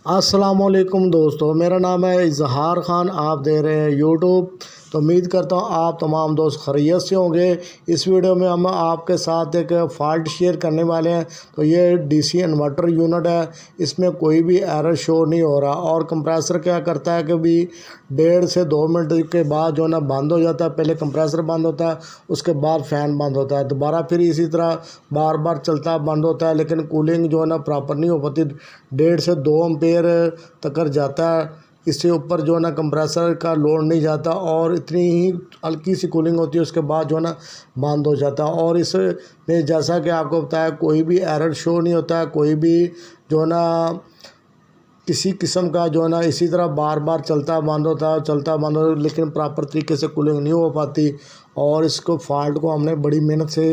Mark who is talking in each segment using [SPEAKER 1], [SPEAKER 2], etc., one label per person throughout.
[SPEAKER 1] अस्सलामुअलैकुम दोस्तों, मेरा नाम है इजहार ख़ान। आप दे रहे हैं यूट्यूब। तो उम्मीद करता हूँ आप तमाम दोस्त खैरियत से होंगे। इस वीडियो में हम आपके साथ एक फ़ाल्ट शेयर करने वाले हैं। तो ये डीसी इन्वर्टर यूनिट है, इसमें कोई भी एरर शो नहीं हो रहा। और कंप्रेसर क्या करता है कि भी 1.5 से 2 मिनट के बाद जो है ना बंद हो जाता है। पहले कंप्रेसर बंद होता है, उसके बाद फ़ैन बंद होता है, दोबारा फिर इसी तरह बार बार चलता बंद होता है, लेकिन कूलिंग जो है ना प्रॉपर नहीं हो पाती। 1.5 से 2 एम्पेयर तक जाता है। इससे ऊपर जो है ना कंप्रेसर का लोड नहीं जाता और इतनी ही हल्की सी कूलिंग होती है, उसके बाद जो है ना बंद हो जाता है। और इसमें जैसा कि आपको बताया कोई भी एरर शो नहीं होता है, कोई भी जो है ना किसी किस्म का जो है ना इसी तरह बार बार चलता बंद होता है, चलता बंद होता है, लेकिन प्रॉपर तरीके से कूलिंग नहीं हो पाती। और इसको फॉल्ट को हमने बड़ी मेहनत से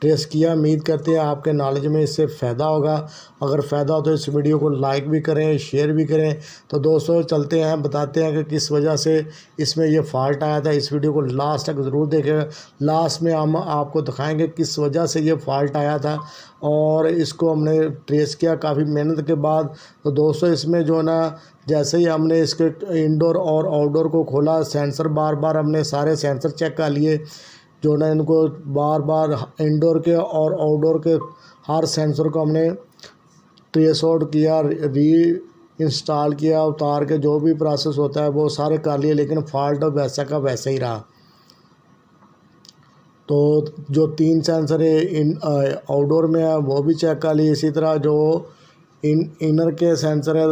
[SPEAKER 1] ट्रेस किया। उम्मीद करते हैं आपके नॉलेज में इससे फ़ायदा होगा। अगर फ़ायदा हो तो इस वीडियो को लाइक भी करें, शेयर भी करें। तो दोस्तों चलते हैं, बताते हैं कि किस वजह से इसमें ये फ़ाल्ट आया था। इस वीडियो को लास्ट तक ज़रूर देखें। लास्ट में हम आपको दिखाएंगे किस वजह से ये फ़ाल्ट आया था और इसको हमने ट्रेस किया काफ़ी मेहनत के बाद। तो दोस्तों इसमें जो है ना जैसे ही हमने इसके इंडोर और आउटडोर को खोला, सेंसर बार बार हमने सारे सेंसर चेक कर लिए। जो ना इनको बार बार इंडोर के और आउटडोर के हर सेंसर को हमने ट्रेस आउट किया, री इंस्टॉल किया, उतार के जो भी प्रोसेस होता है वो सारे कर लिए, लेकिन फॉल्ट वैसा का वैसा ही रहा। तो जो 3 सेंसर है इन आउटडोर में है वो भी चेक कर लिए। इसी तरह जो इनर के सेंसर है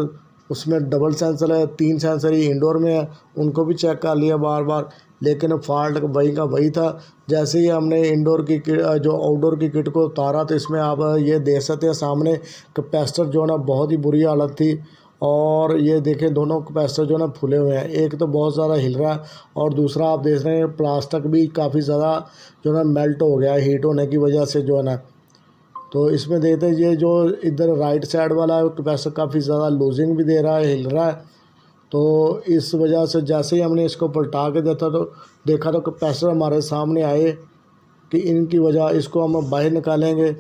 [SPEAKER 1] उसमें डबल सेंसर है, 3 सेंसर ही इंडोर में है, उनको भी चेक कर लिया बार बार, लेकिन फॉल्ट वही का वही था। जैसे ही हमने इंडोर की जो आउटडोर की किट को उतारा तो इसमें आप ये देख सकते हैं सामने कैपेसिटर जो है ना बहुत ही बुरी हालत थी। और ये देखें दोनों कैपेसिटर जो है ना फूले हुए हैं, एक तो बहुत ज़्यादा हिल रहा है और दूसरा आप देख रहे हैं प्लास्टिक भी काफ़ी ज़्यादा जो है ना मेल्ट हो गया है हीट होने की वजह से जो है ना। तो इसमें देखते हैं ये जो इधर राइट साइड वाला कैपेसिटर काफ़ी ज़्यादा लूजिंग भी दे रहा है, हिल रहा है। तो इस वजह से जैसे ही हमने इसको पलटा के देखा तो कैपेसिटर हमारे सामने आए कि इनकी वजह, इसको हम बाहर निकालेंगे।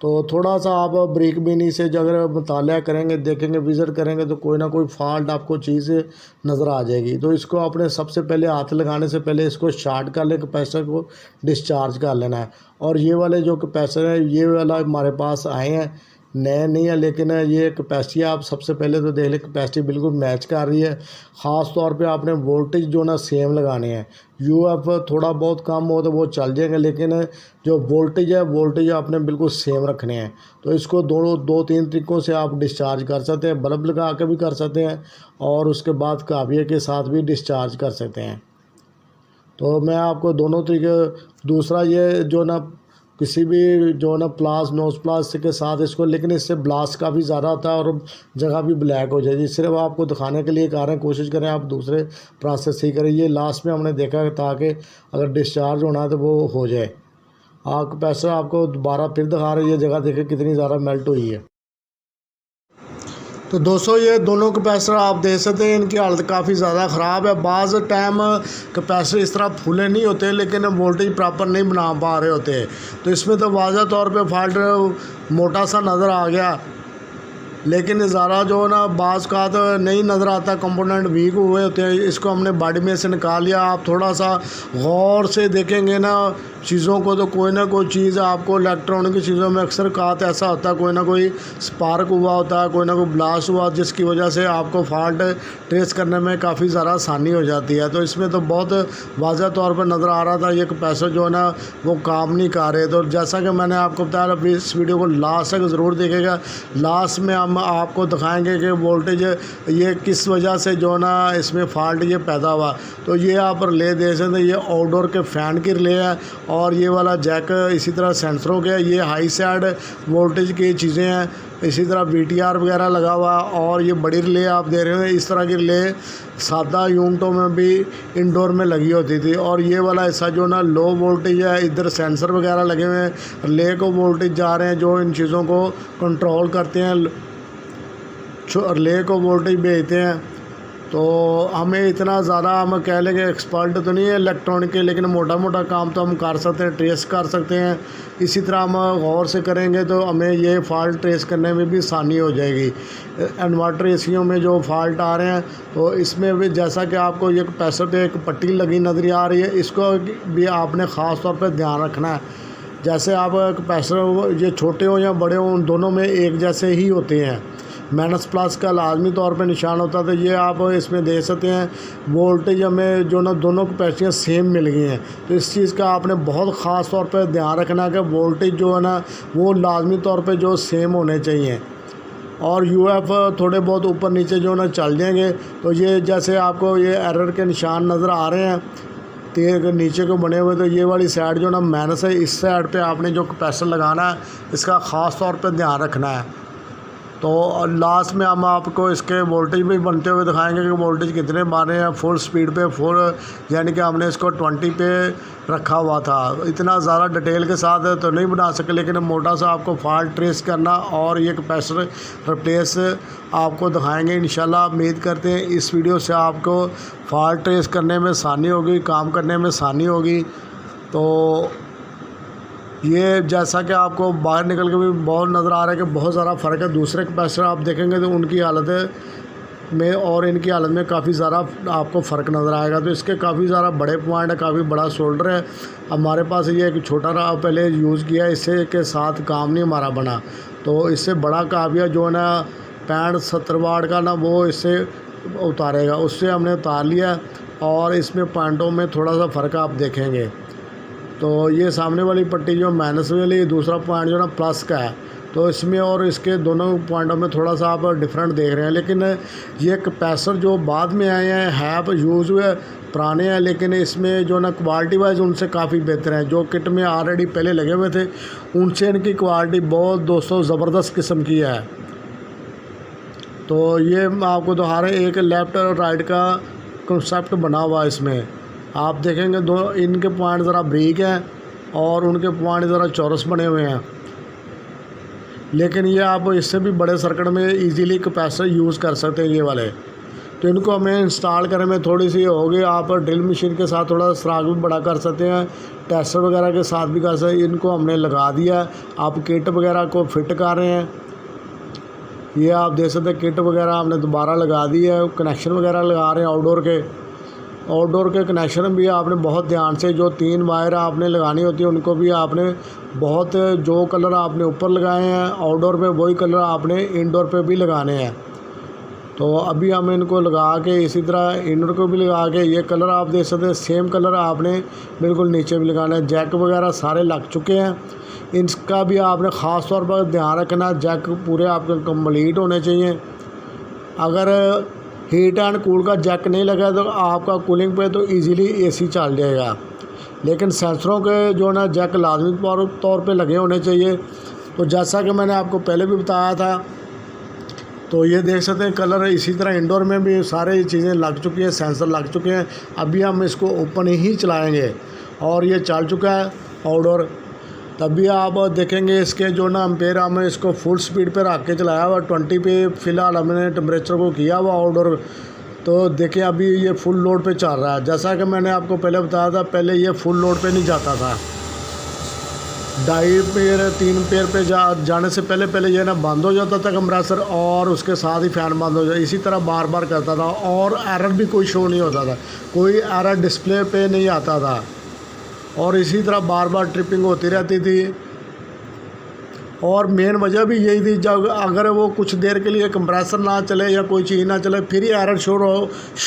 [SPEAKER 1] तो थोड़ा सा आप ब्रेक बिनी से जो अगर मुताला करेंगे, देखेंगे, विज़िट करेंगे तो कोई ना कोई फॉल्ट आपको चीज़ नज़र आ जाएगी। तो इसको आपने सबसे पहले हाथ लगाने से पहले इसको शार्ट कर ले, कैपेसिटर को डिस्चार्ज कर लेना है। और ये वाले जो कैपेसिटर है ये वाला हमारे पास आए हैं, नए नहीं है, लेकिन ये कैपेसिटी आप सबसे पहले तो देख लें कैपेसिटी बिल्कुल मैच कर रही है। ख़ास तौर पे आपने वोल्टेज जो ना सेम लगाने हैं। यूएफ थोड़ा बहुत कम हो तो वो चल जाएंगे, लेकिन जो वोल्टेज है वोल्टेज आपने बिल्कुल सेम रखने हैं। तो इसको दो तीन तरीक़ों से आप डिस्चार्ज कर सकते हैं। बल्ब लगा के भी कर सकते हैं और उसके बाद काबिये के साथ भी डिस्चार्ज कर सकते हैं। तो मैं आपको दोनों तरीके, दूसरा ये जो ना किसी भी जो ना प्लास नोज प्लास के साथ इसको, लेकिन इससे ब्लास्ट काफ़ी ज़्यादा होता है और जगह भी ब्लैक हो जाएगी। सिर्फ आपको दिखाने के लिए कर रहे हैं, कोशिश करें आप दूसरे प्रोसेस ही करें। ये लास्ट में हमने देखा ताकि अगर डिस्चार्ज होना है तो वो हो जाए। आप पैसा आपको दोबारा फिर दिखा रहे हैं, ये जगह देखें कितनी ज़्यादा मेल्ट हुई है। तो दोस्तों ये दोनों कैपेसिटर आप देख सकते हैं, इनकी हालत काफ़ी ज़्यादा ख़राब है। बाज़ टाइम कैपेसिटर इस तरह फूले नहीं होते, लेकिन वोल्टेज प्रॉपर नहीं बना पा रहे होते। तो इसमें तो वाज़ह तौर पे फॉल्ट मोटा सा नज़र आ गया, लेकिन ज़रा जो ना बाज़ का तो नहीं नज़र आता, कंपोनेंट वीक हुए होते हैं। इसको हमने बॉडी में से निकाल लिया। आप थोड़ा सा गौर से देखेंगे ना चीज़ों को तो कोई ना कोई चीज़ आपको इलेक्ट्रॉनिक की चीज़ों में अक्सर कात ऐसा होता है, कोई ना कोई स्पार्क हुआ होता है, कोई ना कोई ब्लास्ट हुआ, जिसकी वजह से आपको फॉल्ट ट्रेस करने में काफ़ी ज़्यादा आसानी हो जाती है। तो इसमें तो बहुत वाज़ह तौर पर नज़र आ रहा था ये कैपेसिटर जो है ना वो काम नहीं कर रहे। तो जैसा कि मैंने आपको बताया, अभी इस वीडियो को लास्ट तक ज़रूर देखेगा। लास्ट में हम आपको दिखाएंगे कि वोल्टेज ये किस वजह से जो ना इसमें फॉल्ट ये पैदा हुआ। तो ये आप रिले देख सकते हैं, ये आउटडोर के फ़ैन की रिले है और ये वाला जैक इसी तरह सेंसरों के, ये हाई साइड वोल्टेज की चीज़ें हैं। इसी तरह वीटीआर वगैरह लगा हुआ और ये बड़ी रिले आप दे रहे हैं। इस तरह की रिले सादा यूनिटों में भी इंडोर में लगी होती थी। और ये वाला हिस्सा जो ना लो वोल्टेज है, इधर सेंसर वगैरह लगे हुए हैं, रिले को वोल्टेज जा रहे हैं जो इन चीज़ों को कंट्रोल करते हैं, रिले को वोल्टेज भेजते हैं। तो हमें इतना ज़्यादा हम कह लेंगे एक्सपर्ट तो नहीं है इलेक्ट्रॉनिक के, लेकिन मोटा मोटा काम तो हम कर सकते हैं, ट्रेस कर सकते हैं। इसी तरह हम गौर से करेंगे तो हमें ये फ़ाल्ट ट्रेस करने में भी आसानी हो जाएगी। इन्वर्टर एसियों में जो फ़ाल्ट आ रहे हैं तो इसमें भी जैसा कि आपको ये कैपेसिटर पे एक पट्टी लगी नज़र आ रही है, इसको भी आपने ख़ास तौर पर ध्यान रखना है। जैसे आप कैपेसिटर ये छोटे हो या बड़े हो, उन दोनों में एक जैसे ही होते हैं। माइनस प्लस का लाजमी तौर पे निशान होता है, तो ये आप इसमें देख सकते हैं वोल्टेज हमें जो ना दोनों कैपेसिटियाँ सेम मिल गई हैं। तो इस चीज़ का आपने बहुत ख़ास तौर पे ध्यान रखना है कि वोल्टेज जो है ना वो लाजमी तौर पे जो सेम होने चाहिए। और यूएफ थोड़े बहुत ऊपर नीचे जो ना चल जाएंगे तो ये जैसे आपको ये एरर के निशान नज़र आ रहे हैं तीर के नीचे को बने हुए, तो ये वाली साइड जो ना माइनस है, इस साइड पे आपने जो कैपेसिटर लगाना है इसका ख़ास तौर पे ध्यान रखना है। तो लास्ट में हम आपको इसके वोल्टेज भी बनते हुए दिखाएंगे कि वोल्टेज कितने मारे हैं फुल स्पीड पे, फुल यानी कि हमने इसको 20 पे रखा हुआ था। इतना ज़्यादा डिटेल के साथ तो नहीं बना सके, लेकिन मोटा सा आपको फॉल्ट ट्रेस करना और ये कैपेसिटर रिप्लेस आपको दिखाएंगे इंशाल्लाह। उम्मीद करते हैं इस वीडियो से आपको फॉल्ट ट्रेस करने में आसानी होगी, काम करने में आसानी होगी। तो ये जैसा कि आपको बाहर निकल के भी बहुत नज़र आ रहा है कि बहुत ज़्यादा फ़र्क है। दूसरे कैपेसिटर आप देखेंगे तो उनकी हालत में और इनकी हालत में काफ़ी ज़्यादा आपको फ़र्क नज़र आएगा। तो इसके काफ़ी ज़्यादा बड़े पॉइंट है, काफ़ी बड़ा शोल्डर है। हमारे पास ये एक छोटा रहा पहले यूज़ किया, इससे के साथ काम नहीं हमारा बना, तो इससे बड़ा काफ़िया जो है ना 65-70 वाट का ना वो इससे उतारेगा, उससे हमने उतार लिया। और इसमें पॉइंटों में थोड़ा सा फ़र्क आप देखेंगे। तो ये सामने वाली पट्टी जो माइनस वाली, दूसरा पॉइंट जो ना प्लस का है, तो इसमें और इसके दोनों पॉइंटों में थोड़ा सा आप डिफरेंट देख रहे हैं। लेकिन ये कैपेसिटर जो बाद में आए हैं यूज़ हुए पुराने हैं, लेकिन इसमें जो ना क्वालिटी वाइज उनसे काफ़ी बेहतर हैं। जो किट में ऑलरेडी पहले लगे हुए थे उनसे इनकी क्वालिटी बहुत दोस्तों ज़बरदस्त किस्म की है। तो ये आपको दिखा रहे हैं एक लेफ़्ट और राइट का कंसेप्ट बना हुआ है। इसमें आप देखेंगे दो इनके पॉइंट ज़रा ब्रीक हैं और उनके पॉइंट ज़रा चौरस बने हुए हैं, लेकिन ये आप इससे भी बड़े सर्किट में इजीली कैपेसिटर यूज़ कर सकते हैं ये वाले। तो इनको हमें इंस्टॉल करने में थोड़ी सी होगी, आप ड्रिल मशीन के साथ थोड़ा सुराख भी बड़ा कर सकते हैं, टेस्टर वगैरह के साथ भी कर सकते हैं। इनको हमने लगा दिया, आप किट वगैरह को फिट कर रहे हैं। ये आप देख सकते हैं किट वगैरह हमने दोबारा लगा दी है, कनेक्शन वगैरह लगा रहे हैं आउटडोर के कनेक्शन भी आपने बहुत ध्यान से, जो 3 वायर आपने लगानी होती है उनको भी आपने बहुत, जो कलर आपने ऊपर लगाए हैं आउटडोर पे वही कलर आपने इंडोर पे भी लगाने हैं। तो अभी हम इनको लगा के इसी तरह इंडोर को भी लगा के ये कलर आप देख सकते हैं सेम कलर आपने बिल्कुल नीचे भी लगाना है। जैक वगैरह सारे लग चुके हैं, इनका भी आपने ख़ास तौर पर ध्यान रखना, जैक पूरे आपके कंप्लीट होने चाहिए। अगर हीट एंड कूल का जैक नहीं लगा तो आपका कूलिंग पे तो इजीली एसी चल जाएगा, लेकिन सेंसरों के जो ना जैक लाजमी तौर पे लगे होने चाहिए। तो जैसा कि मैंने आपको पहले भी बताया था, तो ये देख सकते हैं कलर इसी तरह इंडोर में भी सारे चीज़ें लग चुकी हैं, सेंसर लग चुके हैं। अभी हम इसको ओपन ही चलाएँगे और ये चल चुका है आउटडोर। तभी आप देखेंगे इसके जो ना एम्पेयर हमने इसको फुल स्पीड पे रख के चलाया हुआ 20 पे फ़िलहाल हमने टेम्परेचर को किया हुआ आउटडोर। तो देखिए अभी ये फुल लोड पे चल रहा है। जैसा कि मैंने आपको पहले बताया था, पहले ये फुल लोड पे नहीं जाता था, 2.5 पेयर 3 पेयर पे जाने से पहले ये ना बंद हो जाता था कंप्रेसर और उसके साथ ही फ़ैन बंद हो जाए, इसी तरह बार बार करता था और एरर भी कोई शो नहीं होता था, कोई एरर डिस्प्ले पे नहीं आता था और इसी तरह बार बार ट्रिपिंग होती रहती थी। और मेन वजह भी यही थी, जब अगर वो कुछ देर के लिए कंप्रेसर ना चले या कोई चीज़ ना चले फिर ही एरर शो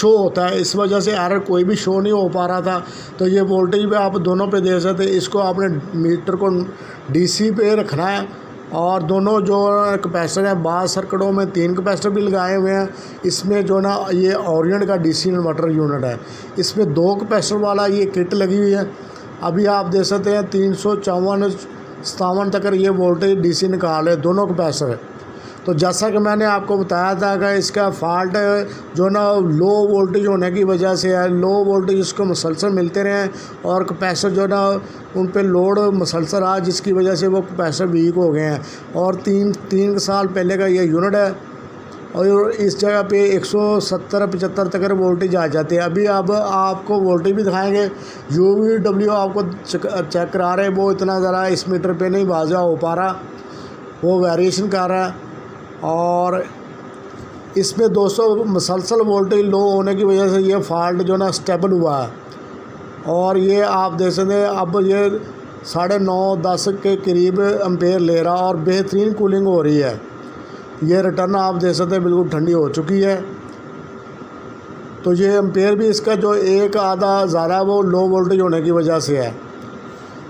[SPEAKER 1] होता है। इस वजह से एरर कोई भी शो नहीं हो पा रहा था। तो ये वोल्टेज भी आप दोनों पे दे सकते, इसको आपने मीटर को डीसी पे रखना है। और दोनों जो कैपेसिटर हैं, बाद सर्किटों में 3 कैपेसिटर भी लगाए हुए हैं। इसमें जो ना ये ओरिएंट का डीसी इन्वर्टर यूनिट है, इसमें 2 कैपेसिटर वाला ये किट लगी हुई है। अभी आप देख सकते हैं 354-57 तक ये वोल्टेज डीसी निकाले दोनों कैपेसिटर। तो जैसा कि मैंने आपको बताया था कि इसका फॉल्ट जो ना लो वोल्टेज होने की वजह से है, लो वोल्टेज इसको मुसलसल मिलते रहे और कैपेसिटर जो ना उन पे लोड मुसलसल रहा, जिसकी वजह से वो कैपेसिटर वीक हो गए हैं। और 3 साल पहले का ये यूनिट है, और इस जगह पे 170-75 तक वोल्टेज आ जाते हैं। अभी अब आपको वोल्टेज भी दिखाएंगे। UVW आपको चेक करा रहे हैं, वो इतना ज़रा इस मीटर पे नहीं वाज़ा हो पा रहा, वो वेरिएशन कर रहा है। और इसमें 200 मुसलसल वोल्टेज लो होने की वजह से ये फॉल्ट जो ना स्टेबल हुआ है। और ये आप देख सकते हैं अब ये 9.5-10 के करीब एम्पेयर ले रहा और बेहतरीन कूलिंग हो रही है। ये रिटर्न आप देख सकते हैं बिल्कुल ठंडी हो चुकी है। तो ये एम्पेयर भी इसका जो एक आधा ज़्यादा है वो लो वोल्टेज होने की वजह से है।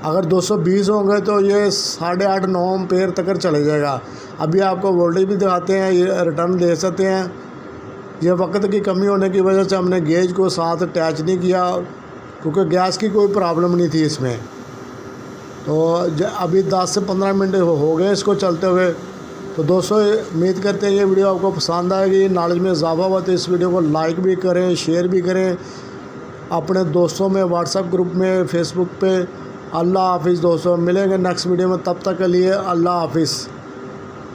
[SPEAKER 1] अगर 220 होंगे तो ये 8.5-9 एम्पेयर तक चले जाएगा। अभी आपको वोल्टेज भी दिखाते हैं, ये रिटर्न दे सकते हैं। ये वक्त की कमी होने की वजह से हमने गेज को साथ अटैच नहीं किया, क्योंकि गैस की कोई प्रॉब्लम नहीं थी इसमें। तो अभी 10 से 15 मिनट हो गए इसको चलते हुए। तो दोस्तों उम्मीद करते हैं ये वीडियो आपको पसंद आएगी, नॉलेज में इजाफा हुआ। तो इस वीडियो को लाइक भी करें, शेयर भी करें अपने दोस्तों में, व्हाट्सएप ग्रुप में, फेसबुक पे। अल्लाह हाफिज़ दोस्तों, मिलेंगे नेक्स्ट वीडियो में, तब तक के लिए अल्लाह हाफिज़।